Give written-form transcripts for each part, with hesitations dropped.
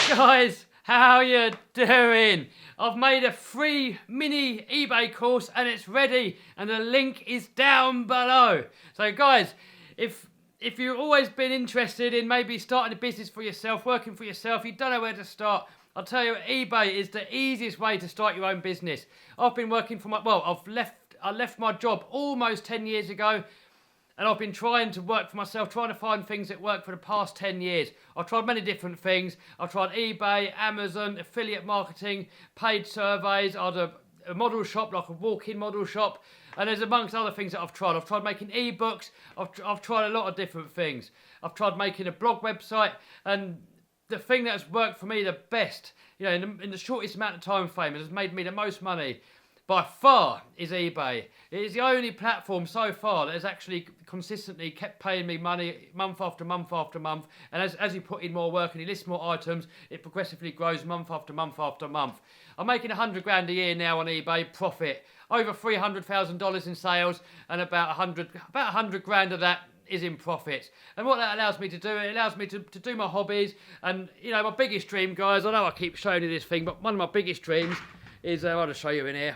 Guys, how you doing? I've made a free mini eBay course and it's ready, and the link is down below. So guys, if you've always been interested in maybe starting a business for yourself, working for yourself, you don't know where to start, I'll tell you, eBay is the easiest way to start your own business. I've been working for I left my job almost 10 years ago, and I've been trying to work for myself, trying to find things that work for the past 10 years. I've tried many different things. I've tried eBay, Amazon, affiliate marketing, paid surveys. I had a model shop, like a walk-in model shop. And there's amongst other things that I've tried. I've tried making ebooks. I've tried a lot of different things. I've tried making a blog website. And the thing that's worked for me the best, you know, in the shortest amount of time frame, and has made me the most money, by far, is eBay. It is the only platform so far that has actually consistently kept paying me money month after month after month. And as you put in more work and you list more items, it progressively grows month after month after month. I'm making 100 grand a year now on eBay, profit. Over $300,000 in sales, and about 100 grand of that is in profits. And what that allows me to do, it allows me to do my hobbies. And, you know, my biggest dream, guys, I know I keep showing you this thing, but one of my biggest dreams is, I'll just show you in here.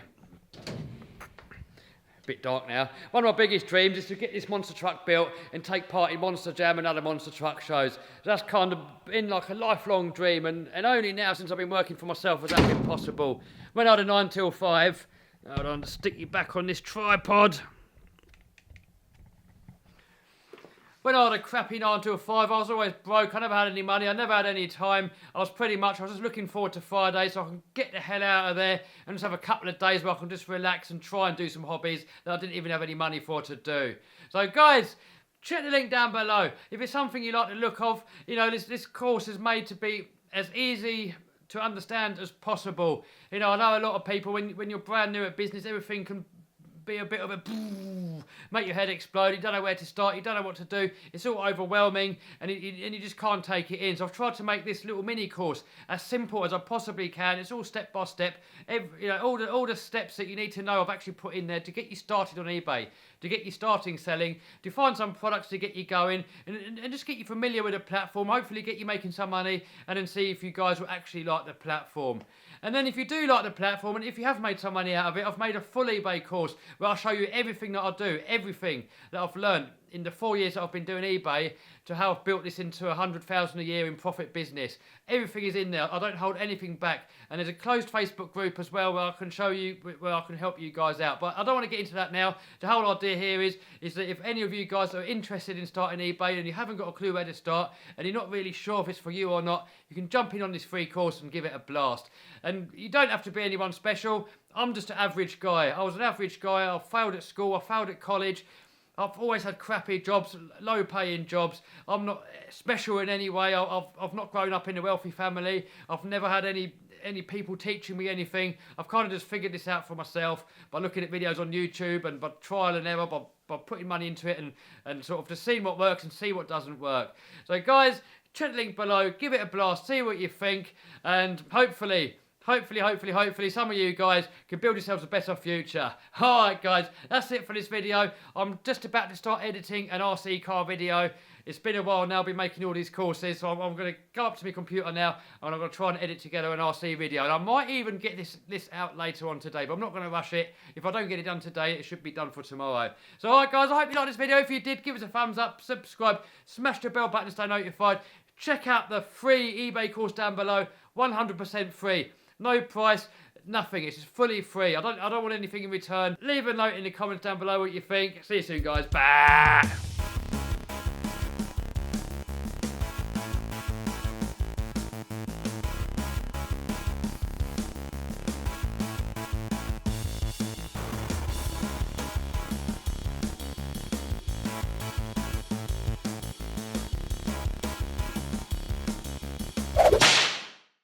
Bit dark now. One of my biggest dreams is to get this monster truck built and take part in Monster Jam and other monster truck shows. That's kind of been like a lifelong dream, and only now, since I've been working for myself, has that been possible. When I had a 9 till 5, hold on, stick you back on this tripod. When I had a crappy 9 till 5, I was always broke. I never had any money. I never had any time. I was just looking forward to Friday so I can get the hell out of there and just have a couple of days where I can just relax and try and do some hobbies that I didn't even have any money for to do. So guys, check the link down below. If it's something you like the look of, you know, this course is made to be as easy to understand as possible. You know, I know a lot of people, when you're brand new at business, everything can be a bit of a make your head explode. You don't know where to start, you don't know what to do, it's all overwhelming, and you just can't take it in. So I've tried to make this little mini course as simple as I possibly can. It's all step by step. You know, all the steps that you need to know I've actually put in there to get you started on eBay, to get you starting selling, to find some products to get you going, and just get you familiar with the platform, hopefully get you making some money, and then see if you guys will actually like the platform. And then if you do like the platform, and if you have made some money out of it, I've made a full eBay course where I'll show you everything that I do, everything that I've learned in the 4 years that I've been doing eBay, to how I've built this into 100,000 a year in profit business. Everything is in there. I don't hold anything back. And there's a closed Facebook group as well where I can show you, where I can help you guys out. But I don't want to get into that now. The whole idea here is that if any of you guys are interested in starting eBay and you haven't got a clue where to start, and you're not really sure if it's for you or not, you can jump in on this free course and give it a blast. And you don't have to be anyone special. I'm just an average guy. I was an average guy. I failed at school. I failed at college. I've always had crappy jobs, low-paying jobs. I'm not special in any way. I've not grown up in a wealthy family. I've never had any people teaching me anything. I've kind of just figured this out for myself by looking at videos on YouTube and by trial and error, by putting money into it and sort of just seeing what works and see what doesn't work. So guys, check the link below, give it a blast, see what you think, and hopefully some of you guys can build yourselves a better future. Alright guys, that's it for this video. I'm just about to start editing an RC car video. It's been a while now, I've been making all these courses, so I'm going to go up to my computer now and I'm going to try and edit together an RC video. And I might even get this out later on today, but I'm not going to rush it. If I don't get it done today, it should be done for tomorrow. So alright guys, I hope you liked this video. If you did, give us a thumbs up, subscribe, smash the bell button to stay notified. Check out the free eBay course down below, 100% free. No price, nothing. It's just fully free. I don't want anything in return. Leave a note in the comments down below what you think. See you soon, guys. Bye.